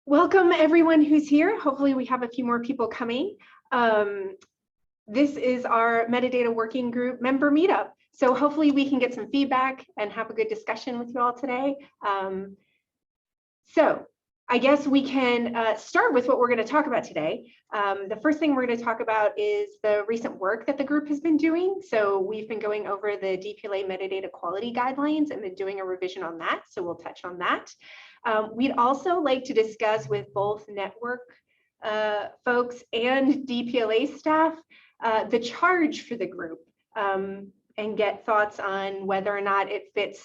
Welcome everyone who's here. Hopefully we have a few more people coming. This is our Metadata Working Group member meetup. So hopefully we can get some feedback and have a good discussion with you all today. So I guess we can start with what we're going to talk about today. The first thing we're going to talk about is the recent work that the group has been doing. So we've been going over the DPLA Metadata Quality Guidelines and been doing a revision on that. So we'll touch on that. We'd also like to discuss with both network folks and DPLA staff the charge for the group and get thoughts on whether or not it fits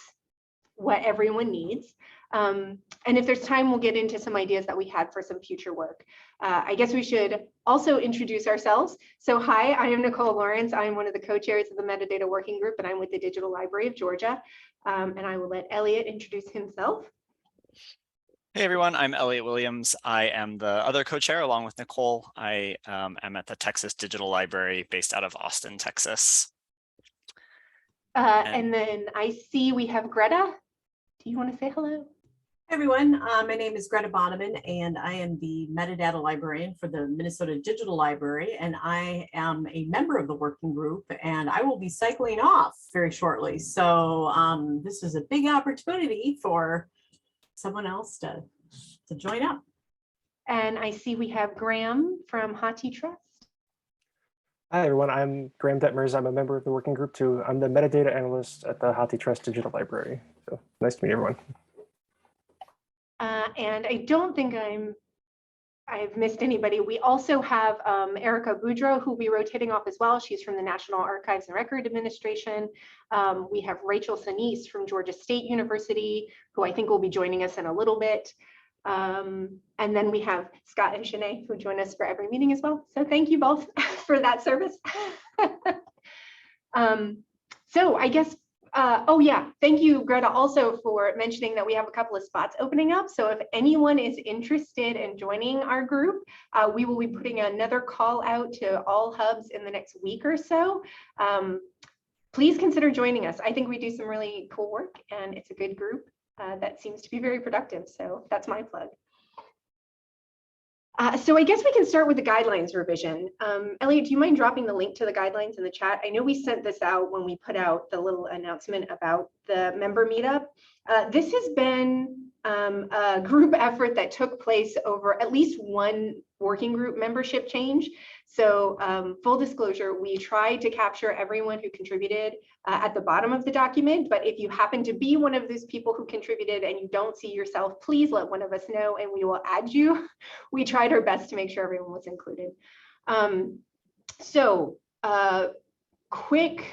what everyone needs. And if there's time, we'll get into some ideas that we had for some future work. I guess we should also introduce ourselves. So hi, I am Nicole Lawrence. I'm one of the co-chairs of the Metadata Working Group, and I'm with the Digital Library of Georgia. And I will let Elliot introduce himself. Hey everyone, I'm Elliot Williams. I am the other co-chair along with Nicole. I am at the Texas Digital Library based out of Austin, Texas. And then I see we have Greta. Do you want to say hello? Hey everyone, my name is Greta Bonneman and I am the metadata librarian for the Minnesota Digital Library, and I am a member of the working group, and I will be cycling off very shortly. So this is a big opportunity for someone else to join up. And I see we have Graham from HathiTrust. Hi everyone, I'm Graham Dethmers. I'm a member of the working group too. I'm the metadata analyst at the HathiTrust Digital Library. So nice to meet everyone. And I don't think I've missed anybody. We also have Erica Boudreau, who will be rotating off as well. She's from the National Archives and Record Administration. We have Rachel Senese from Georgia State University, who I think will be joining us in a little bit. And then we have Scott and Shanae, who join us for every meeting as well. So thank you both for that service. So I guess, oh yeah, thank you, Greta, also for mentioning that we have a couple of spots opening up. So if anyone is interested in joining our group, we will be putting another call out to all hubs in the next week or so. Please consider joining us. I think we do some really cool work, and it's a good group that seems to be very productive. So that's my plug. So I guess we can start with the guidelines revision. Elliot, do you mind dropping the link to the guidelines in the chat? I know we sent this out when we put out the little announcement about the member meetup. This has been a group effort that took place over at least one working group membership change. So full disclosure, we tried to capture everyone who contributed at the bottom of the document, but if you happen to be one of those people who contributed and you don't see yourself, please let one of us know and we will add you. We tried our best to make sure everyone was included. Quick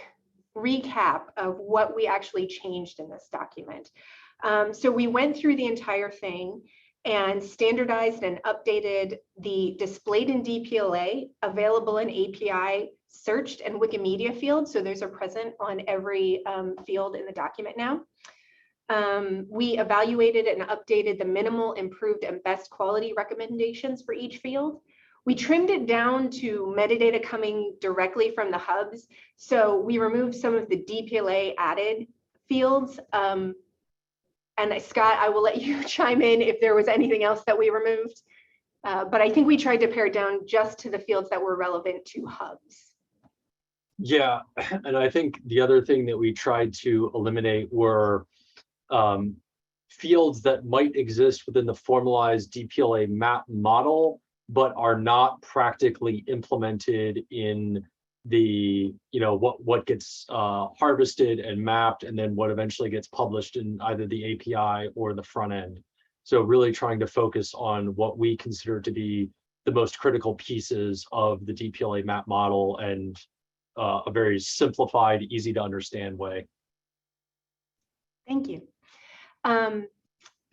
recap of what we actually changed in this document. So we went through the entire thing and standardized and updated the displayed in DPLA, available in API, searched, and Wikimedia fields. So those are present on every field in the document now. We evaluated and updated the minimal, improved, and best quality recommendations for each field. We trimmed it down to metadata coming directly from the hubs. So we removed some of the DPLA added fields. And Scott, I will let you chime in if there was anything else that we removed. But I think we tried to pare down just to the fields that were relevant to hubs. Yeah, and I think the other thing that we tried to eliminate were fields that might exist within the formalized DPLA map model, but are not practically implemented in the, what gets harvested and mapped, and then what eventually gets published in either the API or the front end. So really trying to focus on what we consider to be the most critical pieces of the DPLA map model, and a very simplified, easy to understand way. Thank you.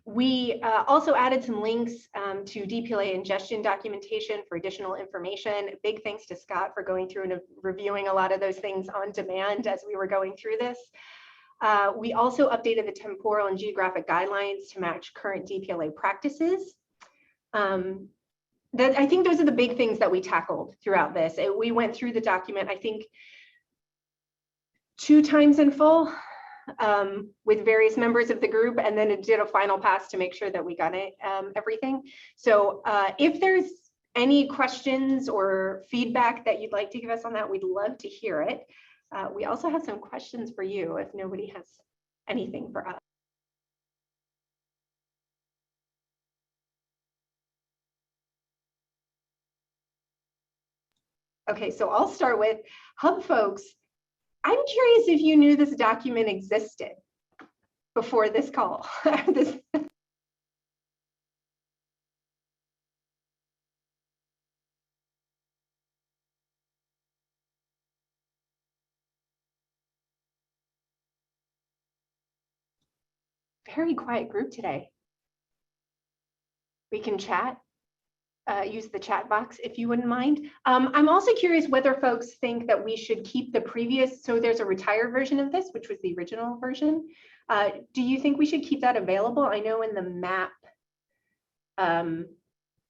We also added some links to DPLA ingestion documentation for additional information. Big thanks to Scott for going through and reviewing a lot of those things on demand as we were going through this. We also updated the temporal and geographic guidelines to match current DPLA practices. I think those are the big things that we tackled throughout this. We went through the document, I think, 2 times in full. with various members of the group, and then it did a final pass to make sure that we got it, everything. So if there's any questions or feedback that you'd like to give us on that, we'd love to hear it. We also have some questions for you if nobody has anything for us. Okay, so I'll start with Hub folks. I'm curious if you knew this document existed before this call. Very quiet group today. We can chat. Use the chat box if you wouldn't mind. I'm also curious whether folks think that we should keep the previous, so there's a retired version of this, which was the original version. Do you think we should keep that available? I know in the map, on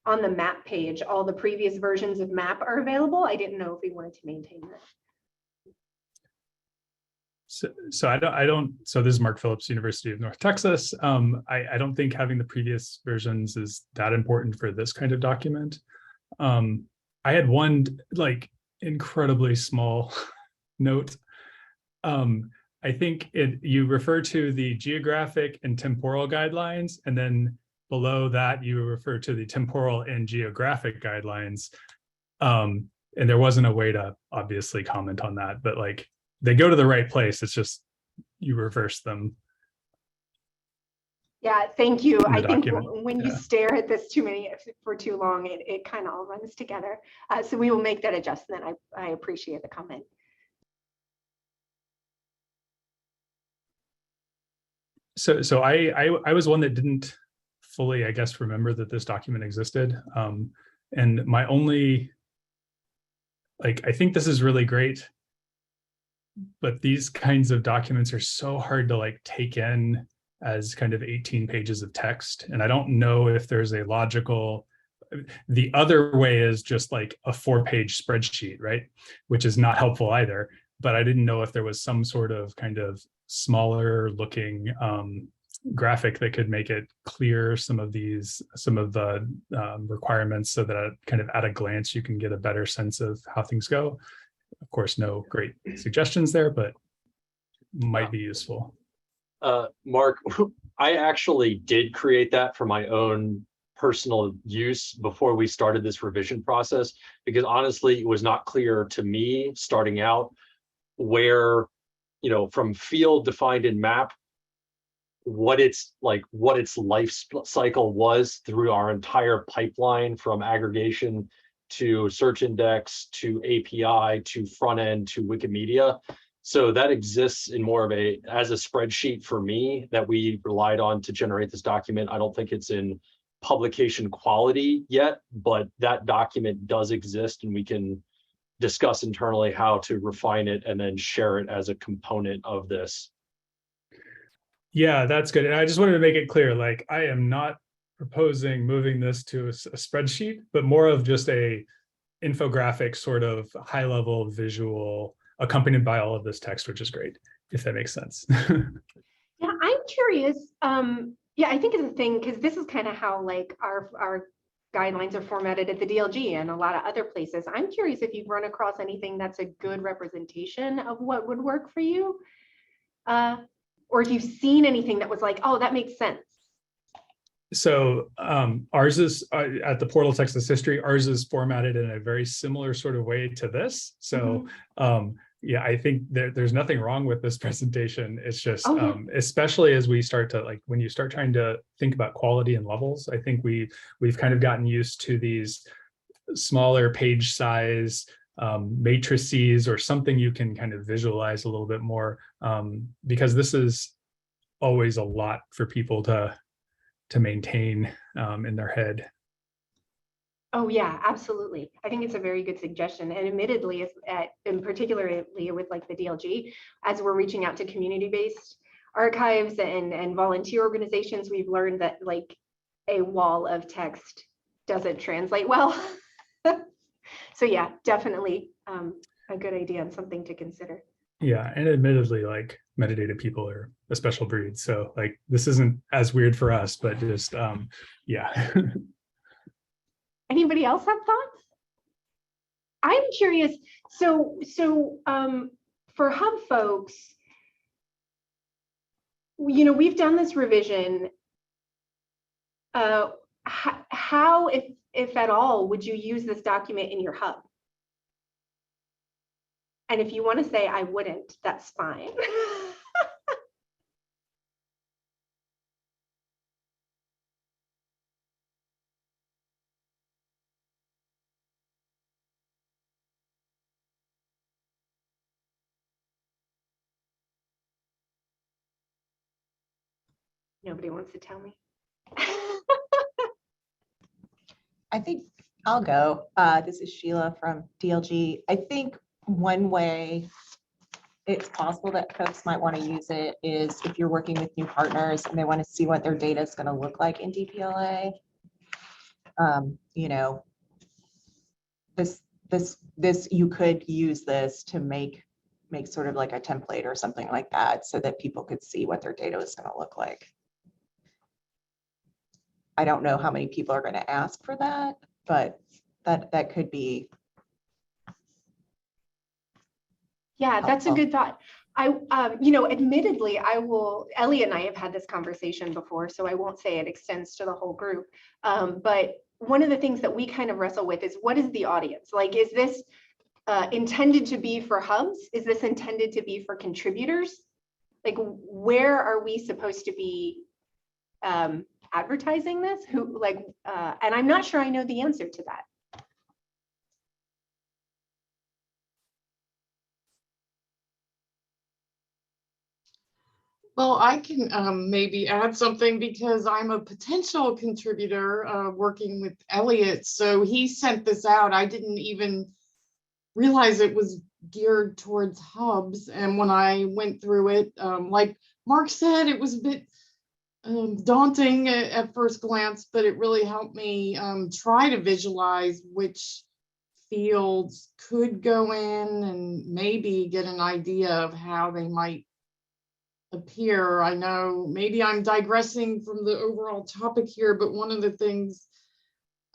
the map page, all the previous versions of map are available. I didn't know if we wanted to maintain that. So I don't. So this is Mark Phillips, University of North Texas. I don't think having the previous versions is that important for this kind of document. I had one like incredibly small note. I think you refer to the geographic and temporal guidelines, and then below that you refer to the temporal and geographic guidelines. And there wasn't a way to obviously comment on that, but like, they go to the right place. It's just you reverse them. Yeah, thank you. I think document. when you stare at this for too long, it kind of all runs together. So we will make that adjustment. I appreciate the comment. So I was one that didn't fully, I guess, remember that this document existed. And my only, like, I think this is really great, but these kinds of documents are so hard to like take in as kind of 18 pages of text. And I don't know if there's a logical, the other way is just like a 4-page spreadsheet, right? Which is not helpful either. But I didn't know if there was some sort of kind of smaller looking graphic that could make it clear some of the requirements, so that kind of at a glance you can get a better sense of how things go. Of course, no great suggestions there, but might be useful. Mark, I actually did create that for my own personal use before we started this revision process, because honestly, it was not clear to me starting out where, from field defined in map, what its life cycle was through our entire pipeline, from aggregation to search index to API to front end to Wikimedia. So that exists in more of as a spreadsheet for me that we relied on to generate this document. I don't think it's in publication quality yet, but that document does exist, and we can discuss internally how to refine it and then share it as a component of this. Yeah, that's good. And I just wanted to make it clear, like, I am not proposing moving this to a spreadsheet, but more of just a infographic sort of high level visual accompanied by all of this text, which is great, if that makes sense. Yeah, I'm curious. Yeah, I think it's a thing, because this is kind of how like our guidelines are formatted at the DLG and a lot of other places. I'm curious if you've run across anything that's a good representation of what would work for you, or if you've seen anything that was like, oh, that makes sense. So ours is at the Portal Texas History, ours is formatted in a very similar sort of way to this. So yeah, I think there's nothing wrong with this presentation. It's just, especially as we start to, like, when you start trying to think about quality and levels, I think we've kind of gotten used to these smaller page size matrices, or something you can kind of visualize a little bit more, because this is always a lot for people to maintain in their head. Oh yeah, absolutely. I think it's a very good suggestion. And admittedly, and particularly with like the DLG, as we're reaching out to community-based archives and volunteer organizations, we've learned that like a wall of text doesn't translate well. So yeah, definitely a good idea and something to consider. Yeah, and admittedly, like metadata people are a special breed. So like, this isn't as weird for us, but just, yeah. Anybody else have thoughts? I'm curious. So for Hub folks, you know, we've done this revision. How, if at all, would you use this document in your Hub? And if you want to say I wouldn't, that's fine. Nobody wants to tell me. I think I'll go. This is Sheila from DLG. I think one way it's possible that folks might want to use it is if you're working with new partners and they want to see what their data is going to look like in DPLA. You know, you could use this to make sort of like a template or something like that so that people could see what their data is going to look like. I don't know how many people are going to ask for that, but that could be. Yeah, that's a good thought. You know, admittedly, Ellie and I have had this conversation before, so I won't say it extends to the whole group. But one of the things that we kind of wrestle with is, what is the audience? Like, is this intended to be for hubs? Is this intended to be for contributors? Like, where are we supposed to be advertising this? Who, like, and I'm not sure I know the answer to that. Well, I can maybe add something because I'm a potential contributor working with Elliot. So he sent this out. I didn't even realize it was geared towards hubs. And when I went through it, like Mark said, it was a bit daunting at first glance, but it really helped me try to visualize which fields could go in and maybe get an idea of how they might appear. I know maybe I'm digressing from the overall topic here, but one of the things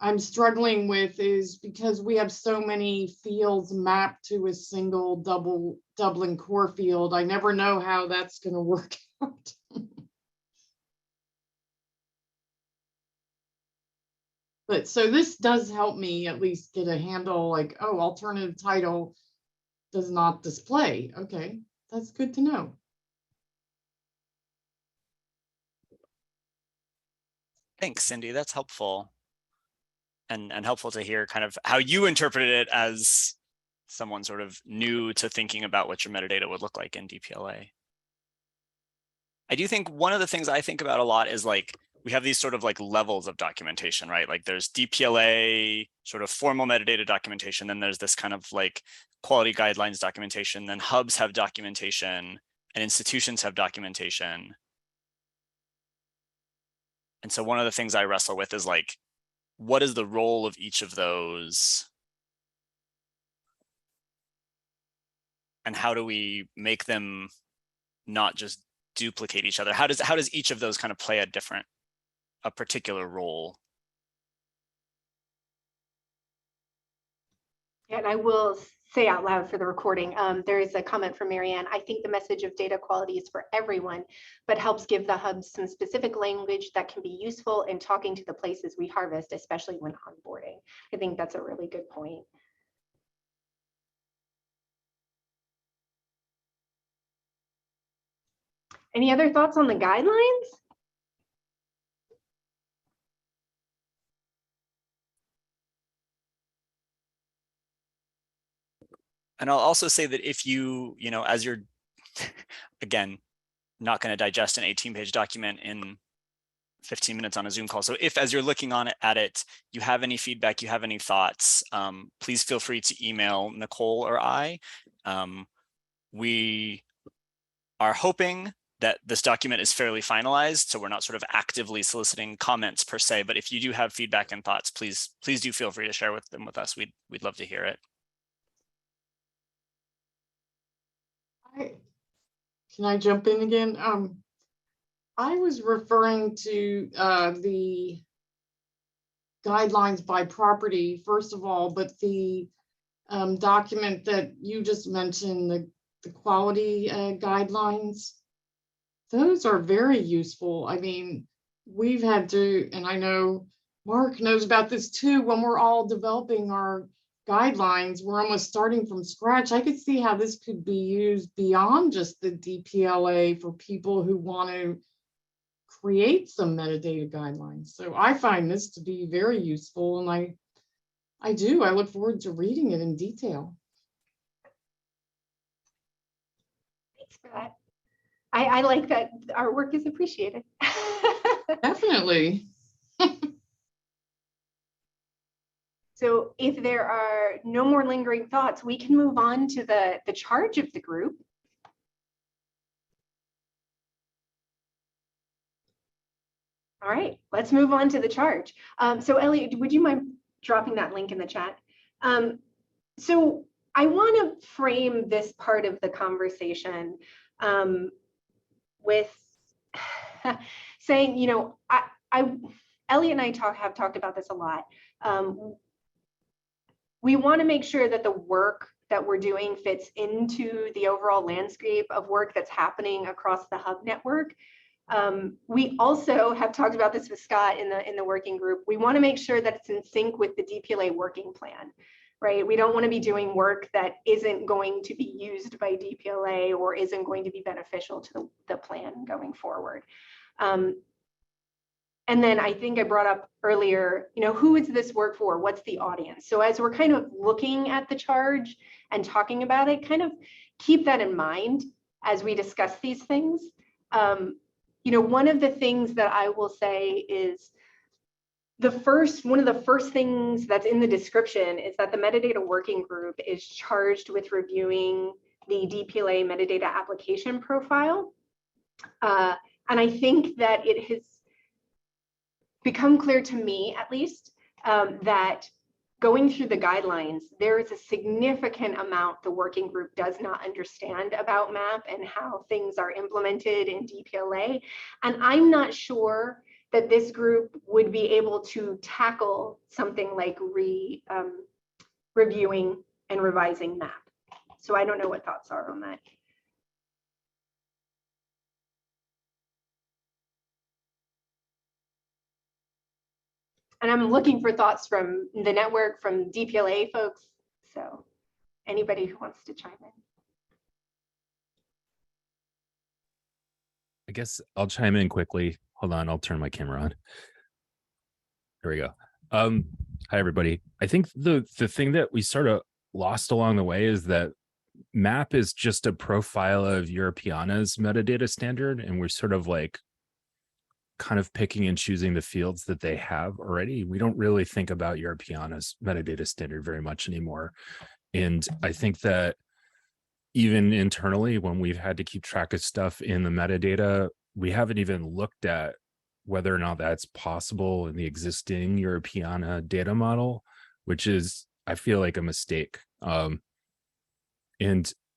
I'm struggling with is because we have so many fields mapped to a single Dublin core field, I never know how that's going to work out. But so this does help me at least get a handle, like, oh, alternative title does not display. Okay, that's good to know. Thanks, Cindy. That's helpful. And helpful to hear kind of how you interpreted it as someone sort of new to thinking about what your metadata would look like in DPLA. I do think one of the things I think about a lot is, like, we have these sort of like levels of documentation, right? Like there's DPLA sort of formal metadata documentation. Then there's this kind of like quality guidelines documentation. Then hubs have documentation and institutions have documentation. And so one of the things I wrestle with is, like, what is the role of each of those? And how do we make them not just duplicate each other? How does each of those kind of play a particular role? And I will say out loud for the recording, there is a comment from Marianne. I think the message of data quality is for everyone, but helps give the hubs some specific language that can be useful in talking to the places we harvest, especially when onboarding. I think that's a really good point. Any other thoughts on the guidelines? And I'll also say that if you know, as you're, again, not going to digest an 18-page document in 15 minutes on a Zoom call. So if, as you're looking at it, you have any feedback, you have any thoughts, please feel free to email Nicole or I. We are hoping that this document is fairly finalized, so we're not sort of actively soliciting comments per se, but if you do have feedback and thoughts, please do feel free to share them with us. We'd love to hear it. Can I jump in again? I was referring to the guidelines by property, first of all, but the document that you just mentioned, the quality guidelines, those are very useful. I mean, we've had to, and I know Mark knows about this too, when we're all developing our guidelines, we're almost starting from scratch. I could see how this could be used beyond just the DPLA for people who want to create some metadata guidelines. So I find this to be very useful, and I look forward to reading it in detail. Thanks for that. I like that our work is appreciated. Definitely. So if there are no more lingering thoughts, we can move on to the charge of the group. All right, let's move on to the charge. So Elliot, would you mind dropping that link in the chat? So I want to frame this part of the conversation with saying, you know, Elliot and I have talked about this a lot. We want to make sure that the work that we're doing fits into the overall landscape of work that's happening across the hub network. We also have talked about this with Scott in the working group. We want to make sure that it's in sync with the DPLA working plan, right? We don't want to be doing work that isn't going to be used by DPLA or isn't going to be beneficial to the plan going forward. And then I think I brought up earlier, you know, who is this work for? What's the audience? So as we're kind of looking at the charge and talking about it, kind of keep that in mind as we discuss these things. You know, one of the things that I will say is one of the first things that's in the description is that the metadata working group is charged with reviewing the DPLA metadata application profile. And I think that it has become clear to me, at least, that going through the guidelines, there is a significant amount the working group does not understand about MAP and how things are implemented in DPLA. And I'm not sure that this group would be able to tackle something like reviewing and revising MAP. So I don't know what thoughts are on that. And I'm looking for thoughts from the network, from DPLA folks. So anybody who wants to chime in. I guess I'll chime in quickly. Hold on, I'll turn my camera on. There we go. Hi, everybody. I think the thing that we sort of lost along the way is that MAP is just a profile of Europeana's metadata standard, and we're sort of like kind of picking and choosing the fields that they have already. We don't really think about Europeana's metadata standard very much anymore. And I think that even internally, when we've had to keep track of stuff in the metadata, we haven't even looked at whether or not that's possible in the existing Europeana data model, which is, I feel like, a mistake. And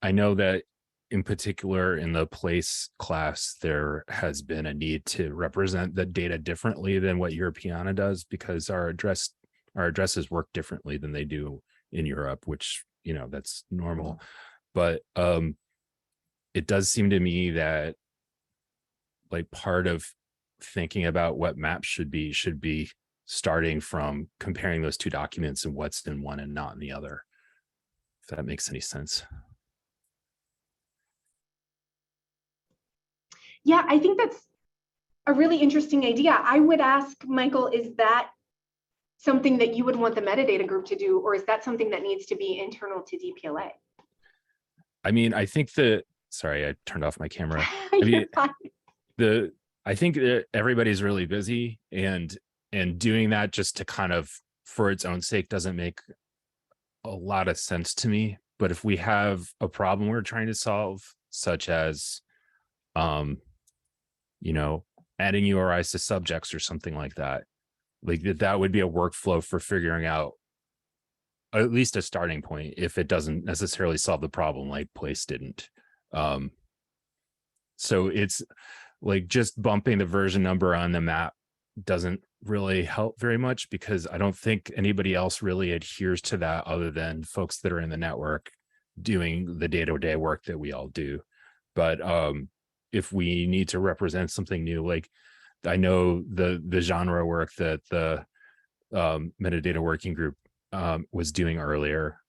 I know that in particular in the place class, there has been a need to represent the data differently than what Europeana does, because our addresses work differently than they do in Europe, which, you know, that's normal. But it does seem to me that like part of thinking about what maps should be starting from comparing those two documents and what's in one and not in the other, if that makes any sense. Yeah, I think that's a really interesting idea. I would ask, Michael, is that something that you would want the metadata group to do, or is that something that needs to be internal to DPLA? I mean, I think sorry, I turned off my camera. I think that everybody's really busy, and doing that just to kind of for its own sake doesn't make a lot of sense to me. But if we have a problem we're trying to solve, such as you know, adding URIs to subjects or something like that, like that would be a workflow for figuring out at least a starting point, if it doesn't necessarily solve the problem like place didn't. So it's like just bumping the version number on the map doesn't really help very much, because I don't think anybody else really adheres to that other than folks that are in the network doing the day-to-day work that we all do. But if we need to represent something new, like I know the genre work that the metadata working group was doing earlier,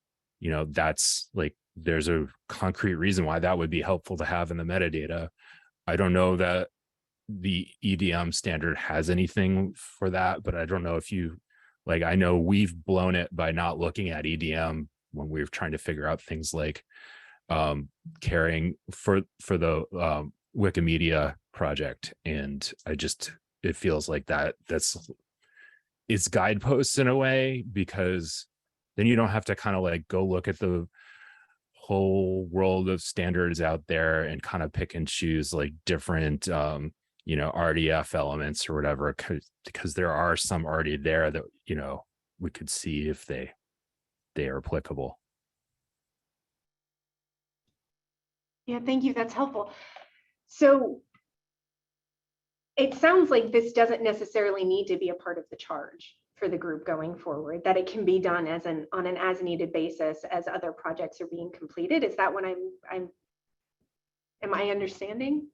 you know, that's like, there's a concrete reason why that would be helpful to have in the metadata. I don't know that the EDM standard has anything for that, but I don't know if you, like, I know we've blown it by not looking at EDM when we were trying to figure out things like carrying for the Wikimedia project. And it feels like it's guideposts in a way, because then you don't have to kind of like go look at the whole world of standards out there and kind of pick and choose like different you know, RDF elements or whatever, because there are some already there that, you know, we could see if they are applicable. Yeah, thank you. That's helpful. So it sounds like this doesn't necessarily need to be a part of the charge for the group going forward, that it can be done on an as needed basis as other projects are being completed. Is that what am I understanding?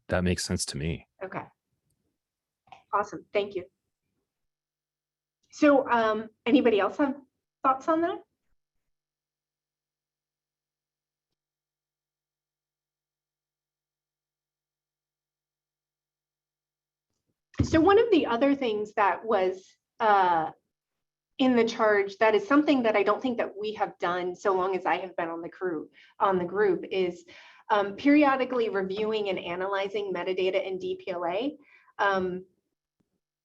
That makes sense to me. Okay. Awesome. Thank you. So anybody else have thoughts on that? So one of the other things that was in the charge, that is something that I don't think that we have done so long as I have been on the group, is periodically reviewing and analyzing metadata in DPLA.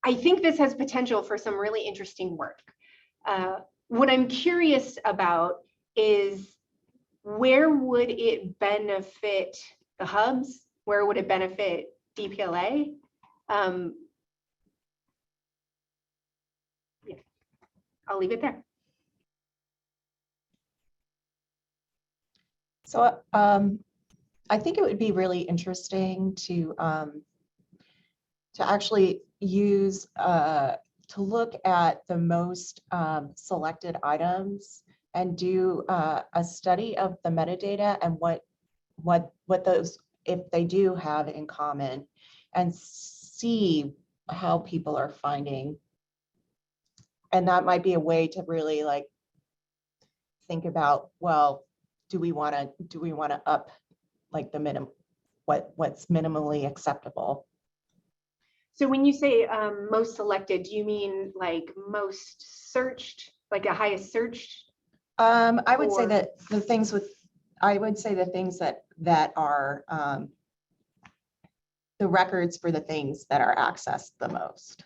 I think this has potential for some really interesting work. What I'm curious about is, where would it benefit the hubs? Where would it benefit DPLA? Yeah, I'll leave it there. So I think it would be really interesting to actually use to look at the most selected items and do a study of the metadata and what those, if they do have in common, and see how people are finding. And that might be a way to really like think about, well, do we want to up like the minimum, what's minimally acceptable? So when you say most selected, do you mean like most searched, like a highest searched? I would say that the things that are the records for the things that are accessed the most.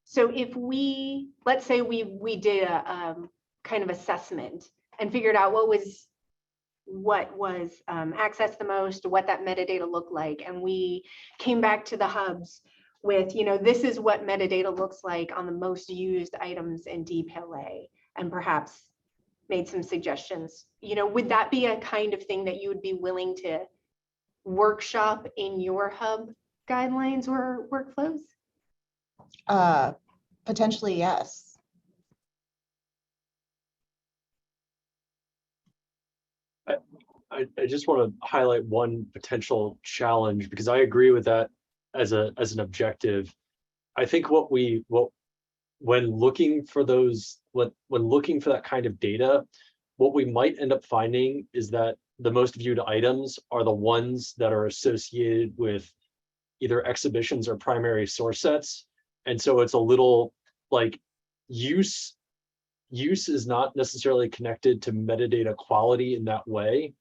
So if let's say we did a kind of assessment and figured out what was accessed the most, what that metadata looked like, and we came back to the hubs with, you know, this is what metadata looks like on the most used items in DPLA, and perhaps made some suggestions, you know, would that be a kind of thing that you would be willing to workshop in your hub guidelines or workflows? Potentially, yes. I just want to highlight one potential challenge, because I agree with that as an objective. I think when looking for that kind of data, what we might end up finding is that the most viewed items are the ones that are associated with either exhibitions or primary source sets. And so it's a little like use is not necessarily connected to metadata quality in that way.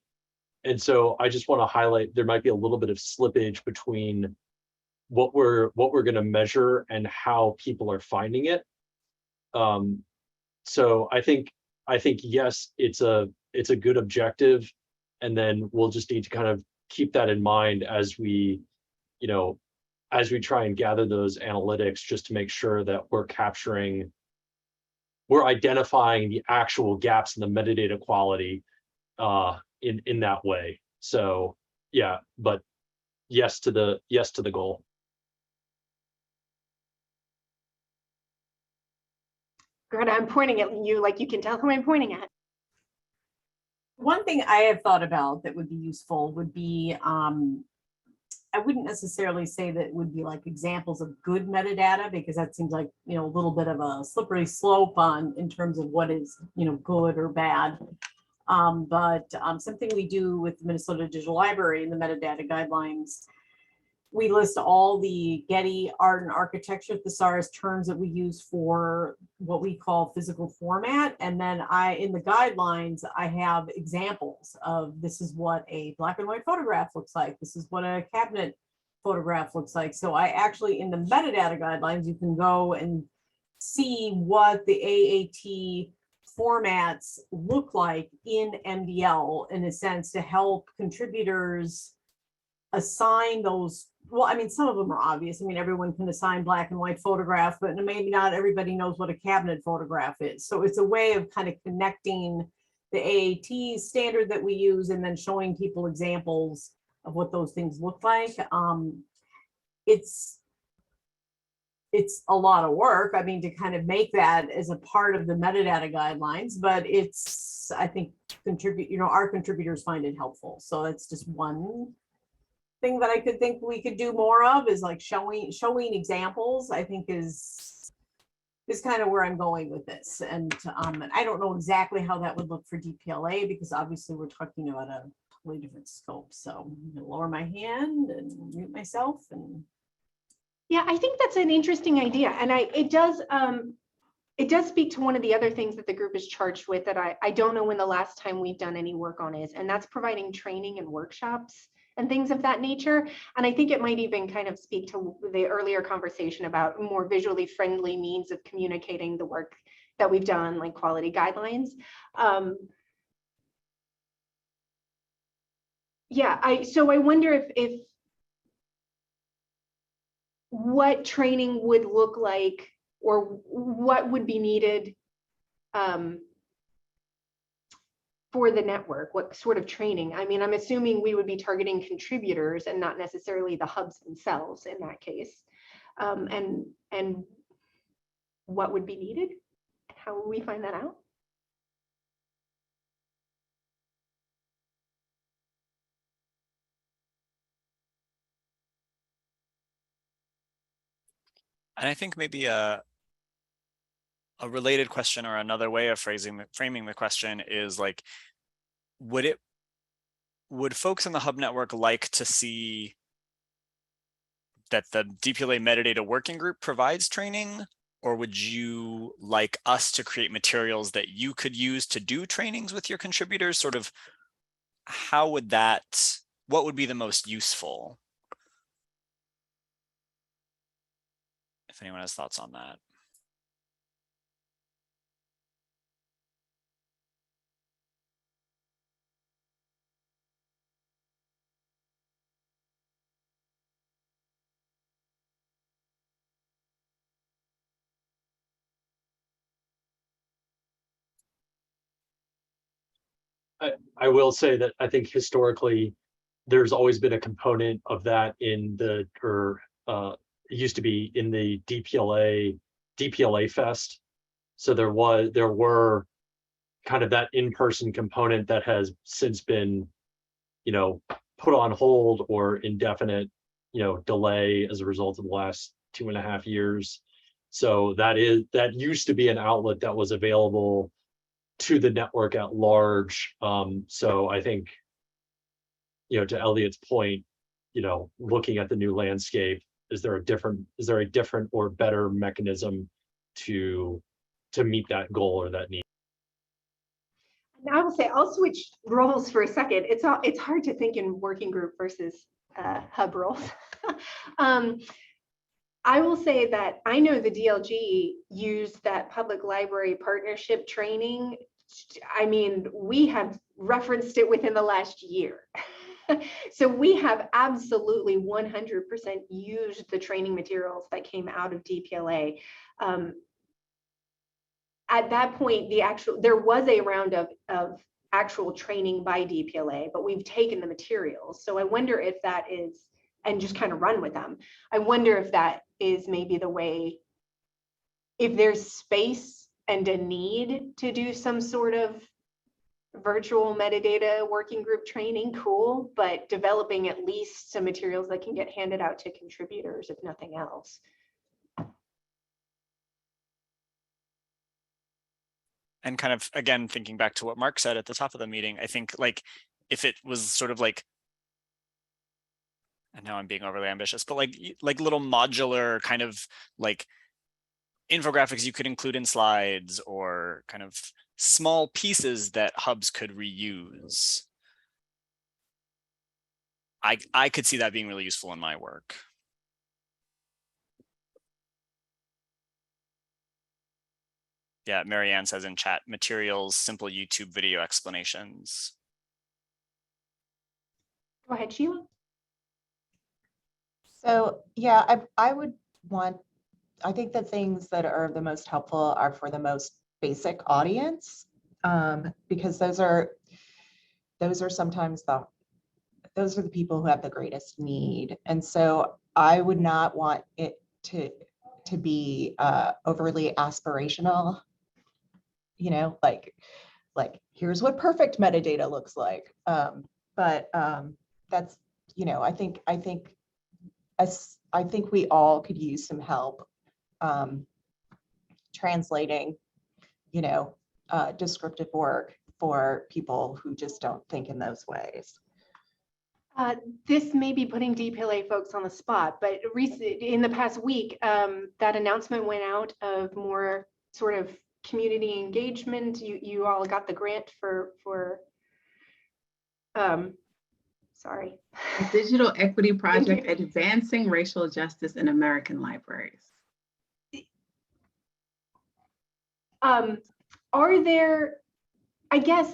And so I just want to highlight, there might be a little bit of slippage between what we're going to measure and how people are finding it. So I think yes, it's a good objective, and then we'll just need to kind of keep that in mind as we try and gather those analytics, just to make sure that we're capturing we're identifying the actual gaps in the metadata quality in that way. So yeah, but yes to the goal. Greta, I'm pointing at you like you can tell who I'm pointing at. One thing I have thought about that would be useful would be, I wouldn't necessarily say that it would be like examples of good metadata, because that seems like, you know, a little bit of a slippery slope in terms of what is, you know, good or bad. But something we do with the Minnesota Digital Library in the metadata guidelines, we list all the Getty, art, and architecture thesaurus terms that we use for what we call physical format. And then in the guidelines, I have examples of this is what a black and white photograph looks like. This is what a cabinet photograph looks like. So I actually, in the metadata guidelines, you can go and see what the AAT formats look like in MDL, in a sense, to help contributors assign those. Well, I mean, some of them are obvious. I mean, everyone can assign black and white photograph, but maybe not everybody knows what a cabinet photograph is. So it's a way of kind of connecting the AAT standard that we use and then showing people examples of what those things look like. It's a lot of work, I mean, to kind of make that as a part of the metadata guidelines, but it's, I think, our contributors find it helpful. So that's just one thing that I could think we could do more of, is like showing examples. I think is kind of where I'm going with this. And I don't know exactly how that would look for DPLA, because obviously we're talking about a totally different scope. So I'm gonna lower my hand and mute myself. And Yeah, I think that's an interesting idea. And it does speak to one of the other things that the group is charged with that I don't know when the last time we've done any work on is, and that's providing training and workshops and things of that nature. And I think it might even kind of speak to the earlier conversation about more visually friendly means of communicating the work that we've done, like quality guidelines. So I wonder if what training would look like, or what would be needed for the network, what sort of training? I mean, I'm assuming we would be targeting contributors and not necessarily the hubs themselves in that case. And what would be needed? How will we find that out? And I think maybe a related question, or another way of framing the question, is like, would folks in the hub network like to see that the DPLA Metadata Working Group provides training, or would you like us to create materials that you could use to do trainings with your contributors? Sort of, how would what would be the most useful? If anyone has thoughts on that. I will say that I think historically there's always been a component of that in it used to be in the DPLA Fest. So there were kind of that in-person component that has since been, put on hold or indefinite, delay as a result of the last 2.5 years. So that used to be an outlet that was available to the network at large. So I think, to Elliot's point, looking at the new landscape, is there a different or better mechanism to meet that goal or that need? Now I will say, I'll switch roles for a second. It's hard to think in working group versus hub roles. I will say that I know the DLG used that public library partnership training. I mean, we have referenced it within the last year. So we have absolutely 100% used the training materials that came out of DPLA. at that point, there was a round of actual training by DPLA, but we've taken the materials. So I wonder if that is, and just kind of run with them. I wonder if that is maybe the way, if there's space and a need to do some sort of virtual metadata working group training, cool, but developing at least some materials that can get handed out to contributors, if nothing else. And kind of, again, thinking back to what Mark said at the top of the meeting, I think like if it was sort of like, and now I'm being overly ambitious, but like little modular kind of like infographics you could include in slides, or kind of small pieces that hubs could reuse. I could see that being really useful in my work. Yeah, Marianne says in chat, materials, simple YouTube video explanations. Go ahead, Sheila. So yeah, I think the things that are the most helpful are for the most basic audience, because those are sometimes those are the people who have the greatest need. And so I would not want it to be overly aspirational, you know, like here's what perfect metadata looks like. But that's, you know, I think we all could use some help translating, you know, descriptive work for people who just don't think in those ways. This may be putting DPLA folks on the spot, but in the past week, that announcement went out of more sort of community engagement. You all got the grant for sorry. Digital Equity Project Advancing Racial Justice in American Libraries. Are there, I guess,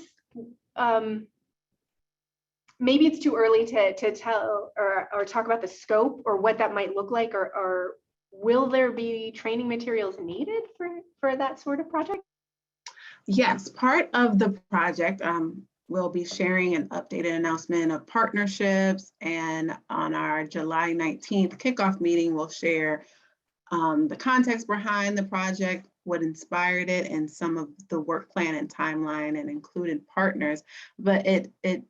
maybe it's too early to tell or talk about the scope or what that might look like, or will there be training materials needed for that sort of project? Yes, part of the project, we'll be sharing an updated announcement of partnerships, and on our July 19th kickoff meeting, we'll share the context behind the project, what inspired it, and some of the work plan and timeline and included partners. But it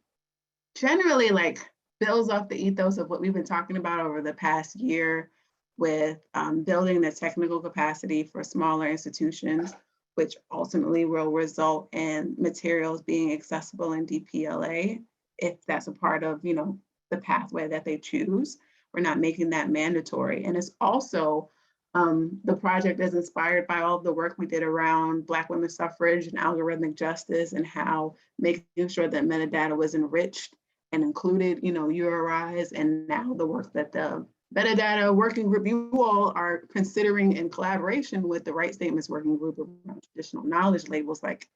generally like builds off the ethos of what we've been talking about over the past year with building the technical capacity for smaller institutions, which ultimately will result in materials being accessible in DPLA, if that's a part of, you know, the pathway that they choose. We're not making that mandatory. And it's also, the project is inspired by all of the work we did around Black women's suffrage and algorithmic justice, and how making sure that metadata was enriched and included, you know, URIs, and now the work that the Metadata Working Group, you all are considering in collaboration with the Right Statements Working Group around traditional knowledge labels, like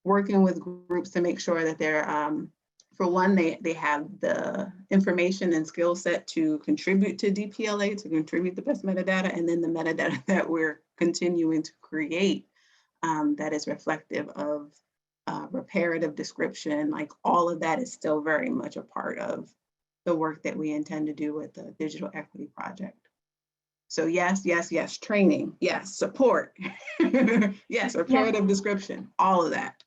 working with groups to make sure that they're, for one, they have the information and skill set to contribute to DPLA, to contribute the best metadata, and then the metadata that we're continuing to create that is reflective of reparative description. Like all of that is still very much a part of the work that we intend to do with the Digital Equity Project. So yes, yes, yes, training, yes, support, yes, reparative description, all of that.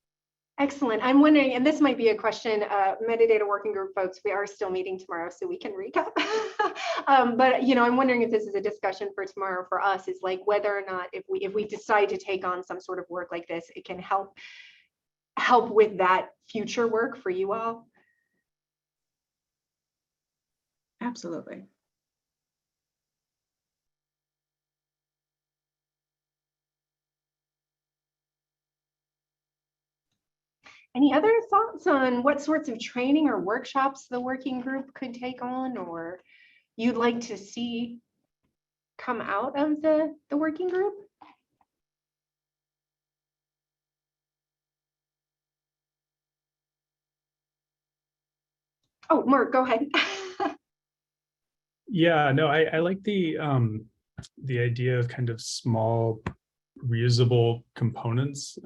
Excellent. I'm wondering, and this might be a question, Metadata Working Group folks, we are still meeting tomorrow, so we can recap. But you know, I'm wondering if this is a discussion for tomorrow for us, is like whether or not if we decide to take on some sort of work like this, it can help with that future work for you all. Absolutely. Any other thoughts on what sorts of training or workshops the working group could take on, or you'd like to see come out of the working group? Oh, Mark, go ahead. Yeah, no, I like the idea of kind of small reusable components.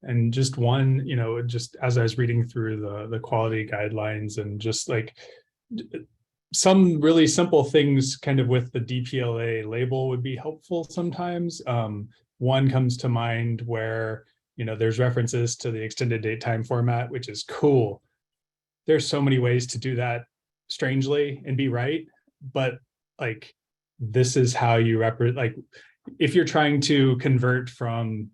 And just one, just as I was reading through the quality guidelines and just like some really simple things kind of with the DPLA label would be helpful sometimes. One comes to mind where, there's references to the extended date time format, which is cool. There's so many ways to do that strangely and be right, but like, this is how you represent, like, if you're trying to convert from,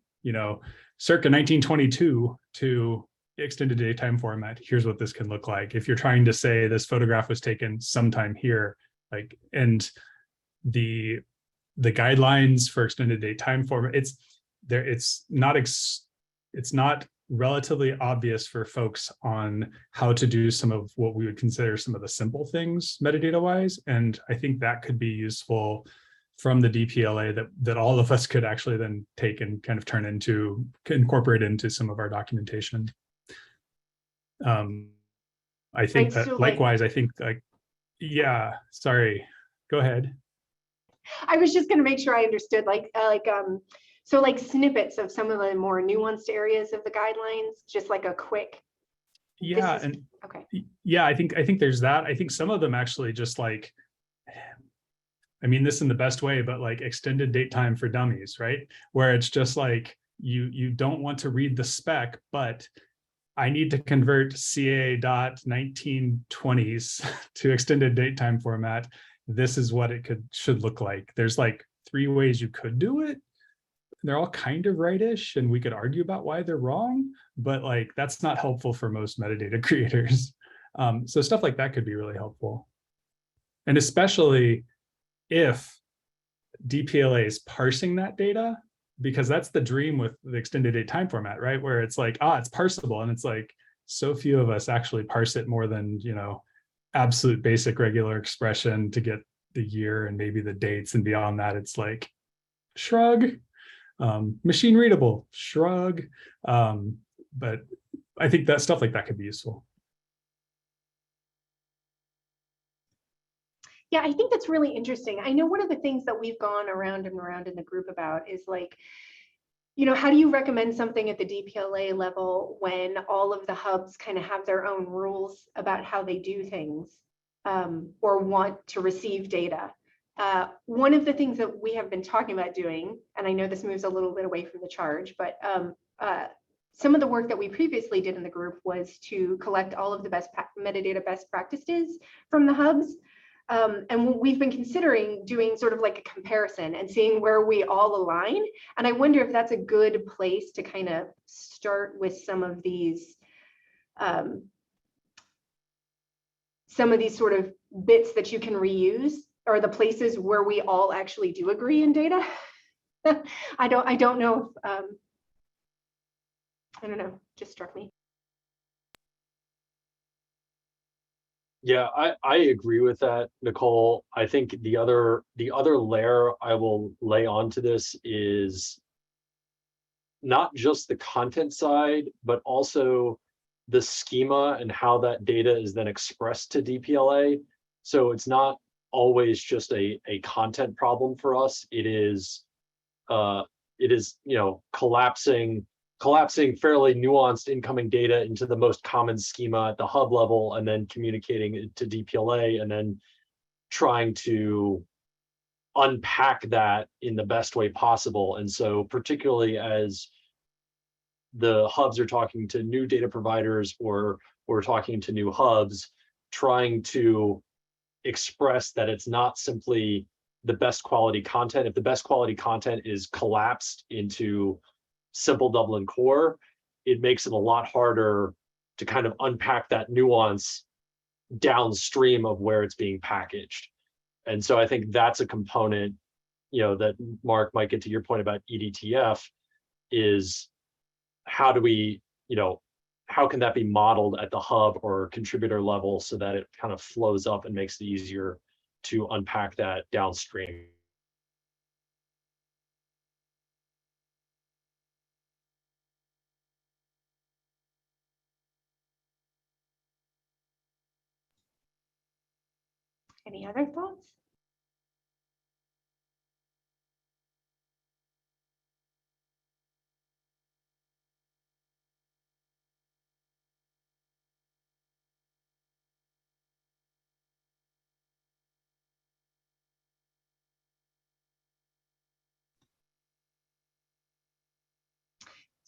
circa 1922 to extended date time format, here's what this can look like. If you're trying to say this photograph was taken sometime here, like, and the guidelines for extended date time format, it's not relatively obvious for folks on how to do some of what we would consider some of the simple things metadata wise. And I think that could be useful from the DPLA that all of us could actually then take and kind of incorporate into some of our documentation. I think that likewise, I think like, yeah, sorry, go ahead. I was just going to make sure I understood, so like snippets of some of the more nuanced areas of the guidelines, just like a quick. Yeah, okay. Yeah, I think there's that. I think some of them actually just like, I mean this in the best way, but like extended date time for dummies, right? Where it's just like you don't want to read the spec, but I need to convert CA.1920s to extended date time format. This is what it should look like. There's like 3 ways you could do it. They're all kind of rightish, and we could argue about why they're wrong, but like that's not helpful for most metadata creators. So stuff like that could be really helpful. And especially if DPLA is parsing that data, because that's the dream with the extended date time format, right? Where it's like, it's parsable, and it's like so few of us actually parse it more than, absolute basic regular expression to get the year and maybe the dates, and beyond that, it's like shrug. Machine readable, shrug. But I think that stuff like that could be useful. Yeah, I think that's really interesting. I know one of the things that we've gone around and around in the group about is like, how do you recommend something at the DPLA level when all of the hubs kind of have their own rules about how they do things or want to receive data? One of the things that we have been talking about doing, and I know this moves a little bit away from the charge, but some of the work that we previously did in the group was to collect all of the metadata best practices from the hubs. And we've been considering doing sort of like a comparison and seeing where we all align. And I wonder if that's a good place to kind of start with some of these sort of bits that you can reuse, or the places where we all actually do agree in data. I don't know if, I don't know, just struck me. Yeah, I agree with that, Nicole. I think the other layer I will lay onto this is not just the content side, but also the schema and how that data is then expressed to DPLA. So it's not always just a content problem for us. It is collapsing fairly nuanced incoming data into the most common schema at the hub level, and then communicating it to DPLA, and then trying to unpack that in the best way possible. And so particularly as the hubs are talking to new data providers, or we're talking to new hubs, trying to express that it's not simply the best quality content. If the best quality content is collapsed into simple Dublin core, it makes it a lot harder to kind of unpack that nuance downstream of where it's being packaged. And so I think that's a component, that Mark might get to your point about EDTF, is how do we, how can that be modeled at the hub or contributor level so that it kind of flows up and makes it easier to unpack that downstream? Any other thoughts?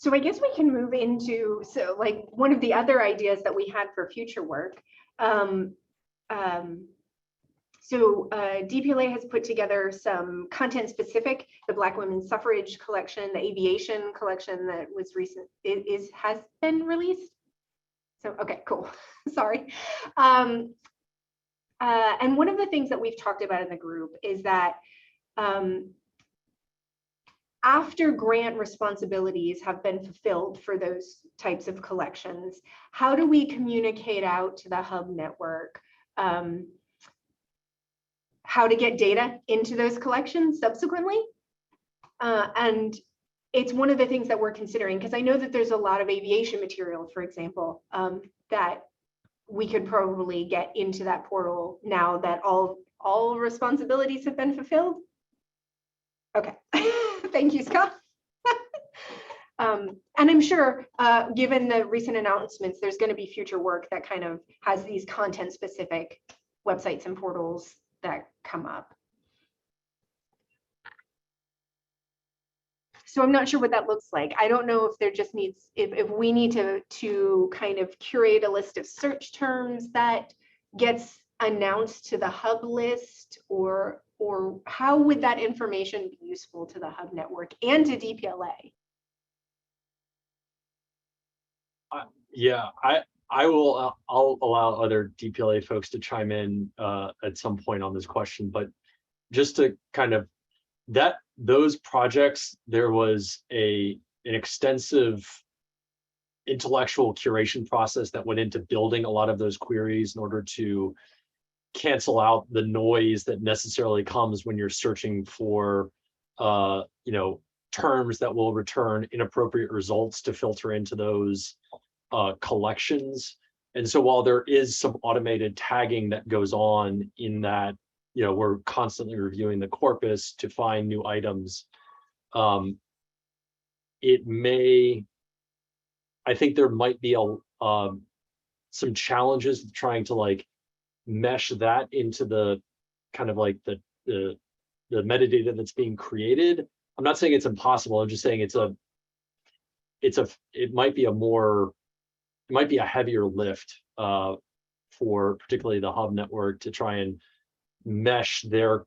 So I guess we can move into, so like one of the other ideas that we had for future work. DPLA has put together some content specific, the Black Women's Suffrage collection, the aviation collection that was recent, has been released. So, okay, cool, sorry. And one of the things that we've talked about in the group is that after grant responsibilities have been fulfilled for those types of collections, how do we communicate out to the hub network how to get data into those collections subsequently? And it's one of the things that we're considering, because I know that there's a lot of aviation material, for example, that we could probably get into that portal now that all responsibilities have been fulfilled. Okay, thank you, Scott. And I'm sure, given the recent announcements, there's going to be future work that kind of has these content specific websites and portals that come up. So I'm not sure what that looks like. I don't know if there just needs, if we need to kind of curate a list of search terms that gets announced to the hub list, or how would that information be useful to the hub network and to DPLA? Yeah, I'll allow other DPLA folks to chime in at some point on this question, but just to kind of those projects, there was an extensive intellectual curation process that went into building a lot of those queries in order to cancel out the noise that necessarily comes when you're searching for terms that will return inappropriate results to filter into those collections. And so while there is some automated tagging that goes on in that, we're constantly reviewing the corpus to find new items, I think there might be some challenges with trying to mesh that into the kind of the metadata that's being created. I'm not saying it's impossible. I'm just saying it might be a heavier lift for particularly the hub network to try and mesh their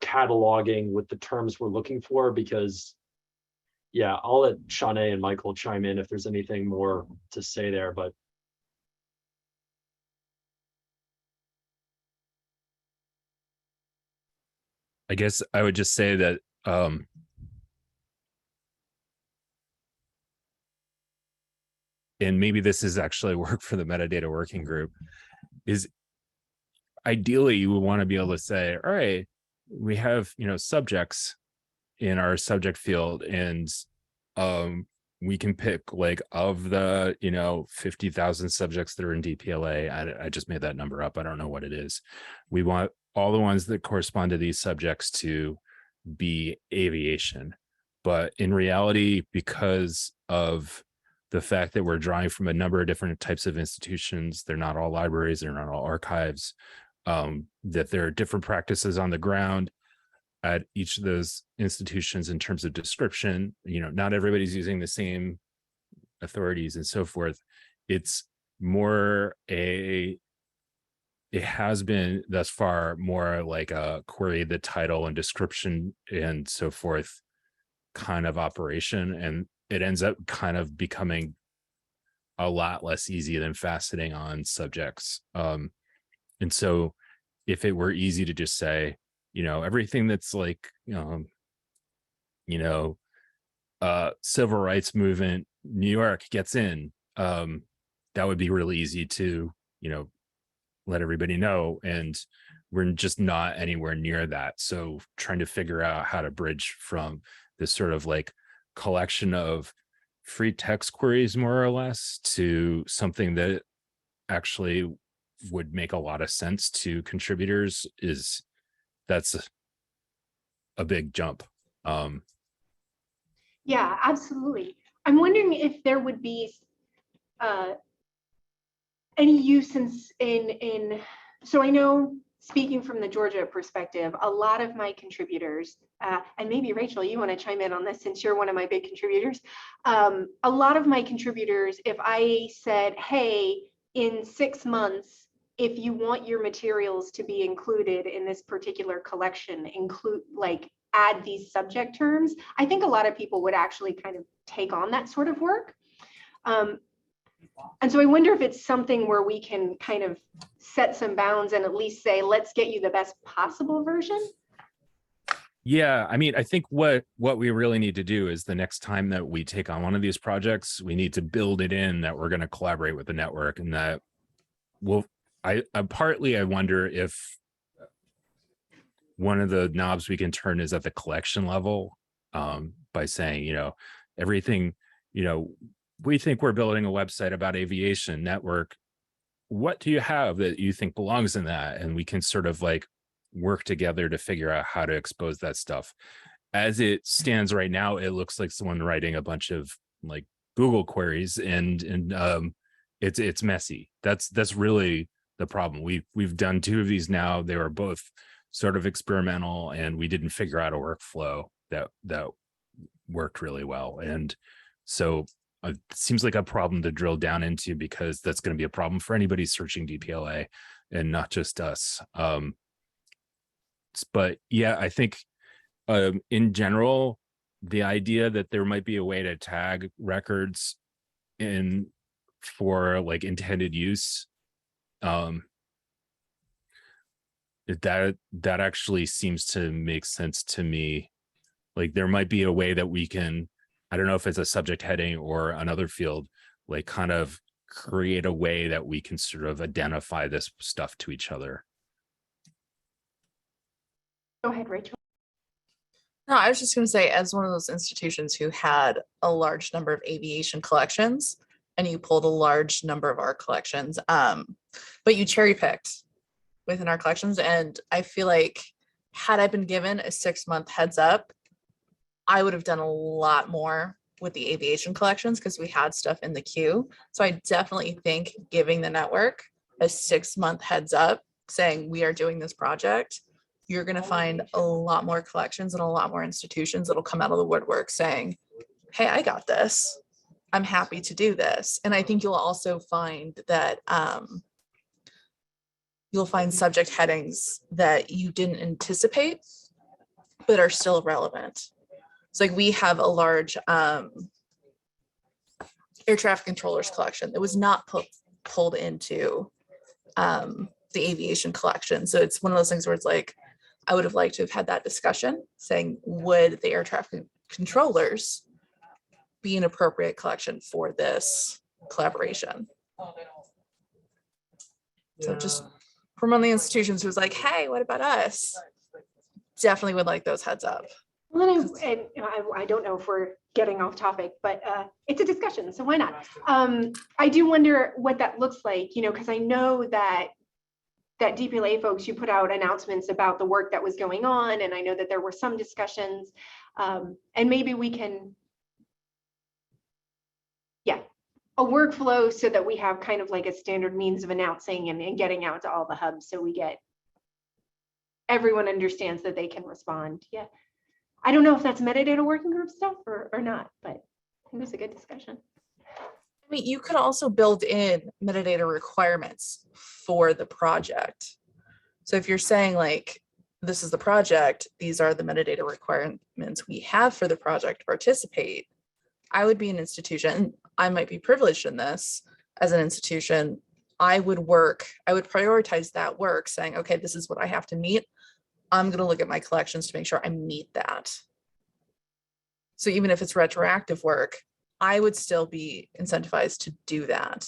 cataloging with the terms we're looking for, because yeah, I'll let Shanae and Michael chime in if there's anything more to say there, but I guess I would just say that and maybe this is actually work for the metadata working group, is ideally you would want to be able to say, all right, we have subjects in our subject field, and we can pick of the 50,000 subjects that are in DPLA. I just made that number up. I don't know what it is. We want all the ones that correspond to these subjects to be aviation. But in reality, because of the fact that we're drawing from a number of different types of institutions, they're not all libraries, they're not all archives, that there are different practices on the ground at each of those institutions in terms of description. Not everybody's using the same authorities and so forth. It's more it has been thus far more like a query the title and description and so forth kind of operation, and it ends up kind of becoming a lot less easy than faceting on subjects. And so if it were easy to just say, everything that's civil rights movement, New York gets in, that would be really easy to, let everybody know. And we're just not anywhere near that. So trying to figure out how to bridge from this sort of collection of free text queries, more or less, to something that actually would make a lot of sense to contributors, that's a big jump. Yeah, absolutely. I'm wondering if there would be any use in so I know speaking from the Georgia perspective, a lot of my contributors, and maybe Rachel, you want to chime in on this since you're one of my big contributors. A lot of my contributors, if I said, hey, in 6 months, if you want your materials to be included in this particular collection, add these subject terms, I think a lot of people would actually kind of take on that sort of work. And so I wonder if it's something where we can kind of set some bounds and at least say, let's get you the best possible version. Yeah, I mean, I think what we really need to do is the next time that we take on one of these projects, we need to build it in that we're going to collaborate with the network, and that I wonder if one of the knobs we can turn is at the collection level, by saying, everything, we think we're building a website about aviation network. What do you have that you think belongs in that? And we can sort of like work together to figure out how to expose that stuff. As it stands right now, it looks like someone writing a bunch of like Google queries, and it's messy. That's really the problem. We've done 2 of these now. They were both sort of experimental, and we didn't figure out a workflow that worked really well. And so it seems like a problem to drill down into, because that's going to be a problem for anybody searching DPLA and not just us. But yeah, I think in general, the idea that there might be a way to tag records in for like intended use, that actually seems to make sense to me. Like there might be a way that we can, I don't know if it's a subject heading or another field, like kind of create a way that we can sort of identify this stuff to each other. Go ahead, Rachel. No, I was just going to say, as one of those institutions who had a large number of aviation collections, and you pulled a large number of our collections, but you cherry picked within our collections. And I feel like had I been given a 6-month heads up, I would have done a lot more with the aviation collections because we had stuff in the queue. So I definitely think giving the network a 6-month heads up saying we are doing this project, you're going to find a lot more collections and a lot more institutions that'll come out of the woodwork saying, hey, I got this. I'm happy to do this. And I think you'll also find that you'll find subject headings that you didn't anticipate, but are still relevant. So like we have a large air traffic controllers collection that was not pulled into the aviation collection. So it's one of those things where it's like, I would have liked to have had that discussion saying, would the air traffic controllers be an appropriate collection for this collaboration? So just from one of the institutions who was like, hey, what about us? Definitely would like those heads up. Well, and I don't know if we're getting off topic, but it's a discussion, so why not? I do wonder what that looks like, because I know that DPLA folks, you put out announcements about the work that was going on, and I know that there were some discussions, and maybe we can, a workflow so that we have kind of like a standard means of announcing and getting out to all the hubs, so everyone understands that they can respond. Yeah. I don't know if that's metadata working group stuff or not, but I think it's a good discussion. I mean, you could also build in metadata requirements for the project. So if you're saying like, this is the project, these are the metadata requirements we have for the project to participate, I would be an institution, I might be privileged in this as an institution, I would prioritize that work saying, okay, this is what I have to meet. I'm going to look at my collections to make sure I meet that. So even if it's retroactive work, I would still be incentivized to do that.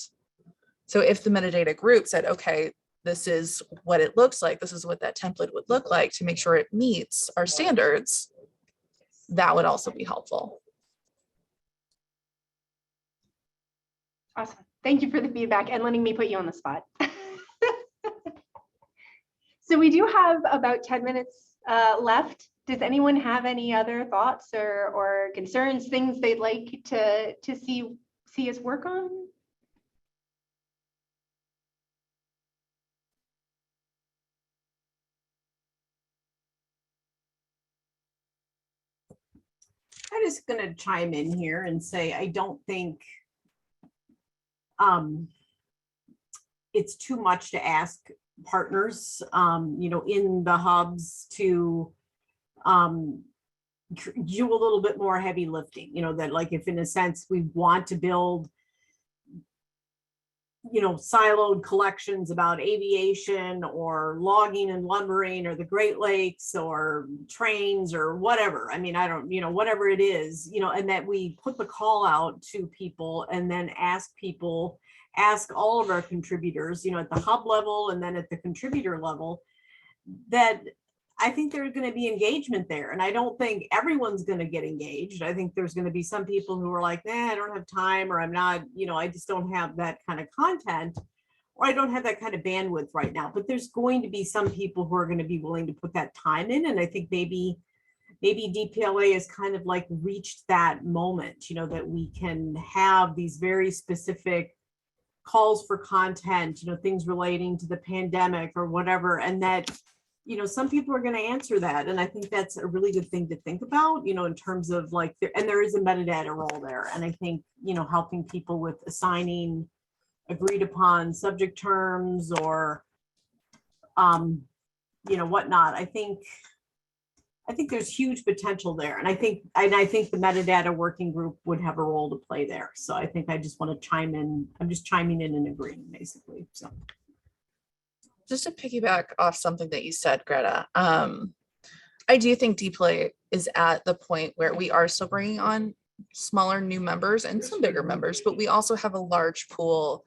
So if the metadata group said, okay, this is what it looks like, this is what that template would look like to make sure it meets our standards, that would also be helpful. Awesome. Thank you for the feedback and letting me put you on the spot. So we do have about 10 minutes left. Does anyone have any other thoughts or concerns, things they'd like to see us work on? just going to chime in here and say, I don't think it's too much to ask partners, you know, in the hubs to do a little bit more heavy lifting, you know, that like if in a sense we want to build, you know, siloed collections about aviation or logging and lumbering or the Great Lakes or trains or whatever. I mean, I don't, you know, whatever it is, you know, and that we put the call out to people and then ask people, ask all of our contributors, you know, at the hub level and then at the contributor level, that I think there's going to be engagement there. And I don't think everyone's going to get engaged. I think there's going to be some people who are like, nah, I don't have time, or I'm not, you know, I just don't have that kind of content, or I don't have that kind of bandwidth right now. But there's going to be some people who are going to be willing to put that time in. And I think maybe DPLA has kind of like reached that moment, you know, that we can have these very specific calls for content, you know, things relating to the pandemic or whatever, and that, you know, some people are going to answer that. And I think that's a really good thing to think about, you know, in terms of like, and there is a metadata role there. And I think, you know, helping people with assigning agreed upon subject terms or, you know, whatnot. I think there's huge potential there. And I think the metadata working group would have a role to play there. So I think I just want to chime in. I'm just chiming in and agreeing basically. So. Just to piggyback off something that you said, Greta, I do think DPLA is at the point where we are still bringing on smaller new members and some bigger members, but we also have a large pool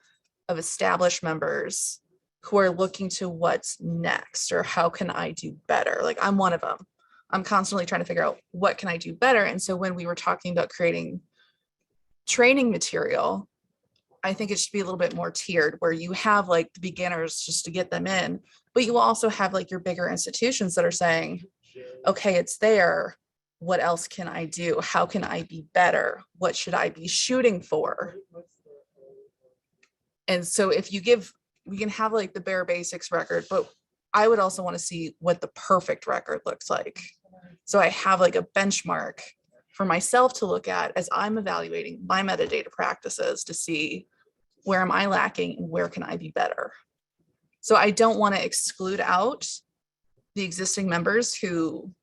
of established members who are looking to what's next or how can I do better? Like I'm one of them. I'm constantly trying to figure out what can I do better. And so when we were talking about creating training material, I think it should be a little bit more tiered where you have like the beginners just to get them in, but you will also have like your bigger institutions that are saying, okay, it's there. What else can I do? How can I be better? What should I be shooting for? And so if you give, we can have like the bare basics record, but I would also want to see what the perfect record looks like. So I have like a benchmark for myself to look at as I'm evaluating my metadata practices to see where am I lacking and where can I be better. So I don't want to exclude out the existing members who,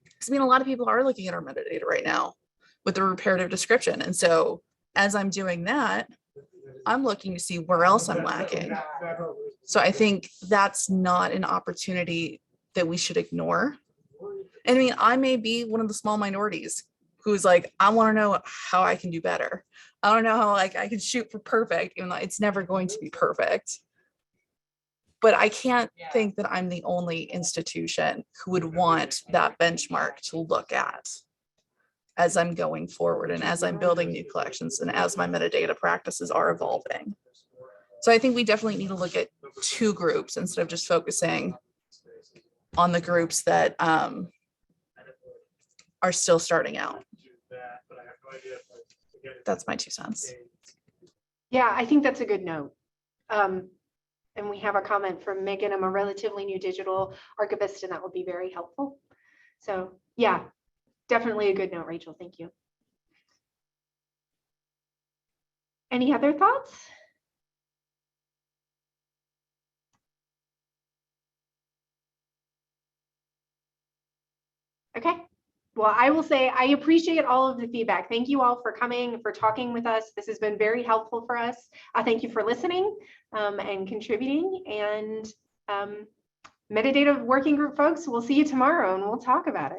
because I mean, a lot of people are looking at our metadata right now with the reparative description. And so as I'm doing that, I'm looking to see where else I'm lacking. So I think that's not an opportunity that we should ignore. And I mean, I may be one of the small minorities who's like, I want to know how I can do better. I don't know how like I can shoot for perfect, even though it's never going to be perfect. But I can't think that I'm the only institution who would want that benchmark to look at as I'm going forward and as I'm building new collections and as my metadata practices are evolving. So I think we definitely need to look at two groups instead of just focusing on the groups that are still starting out. That's my 2 cents. Yeah, I think that's a good note. And we have a comment from Megan. I'm a relatively new digital archivist, and that will be very helpful. So yeah, definitely a good note, Rachel. Thank you. Any other thoughts? Okay. Well, I will say I appreciate all of the feedback. Thank you all for coming, for talking with us. This has been very helpful for us. Thank you for listening and contributing. And metadata working group folks, we'll see you tomorrow and we'll talk about it.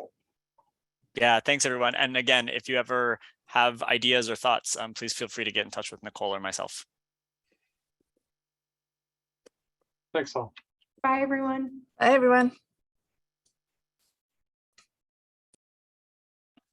Yeah, thanks everyone. And again, if you ever have ideas or thoughts, please feel free to get in touch with Nicole or myself. Thanks all. Bye, everyone. Bye, everyone.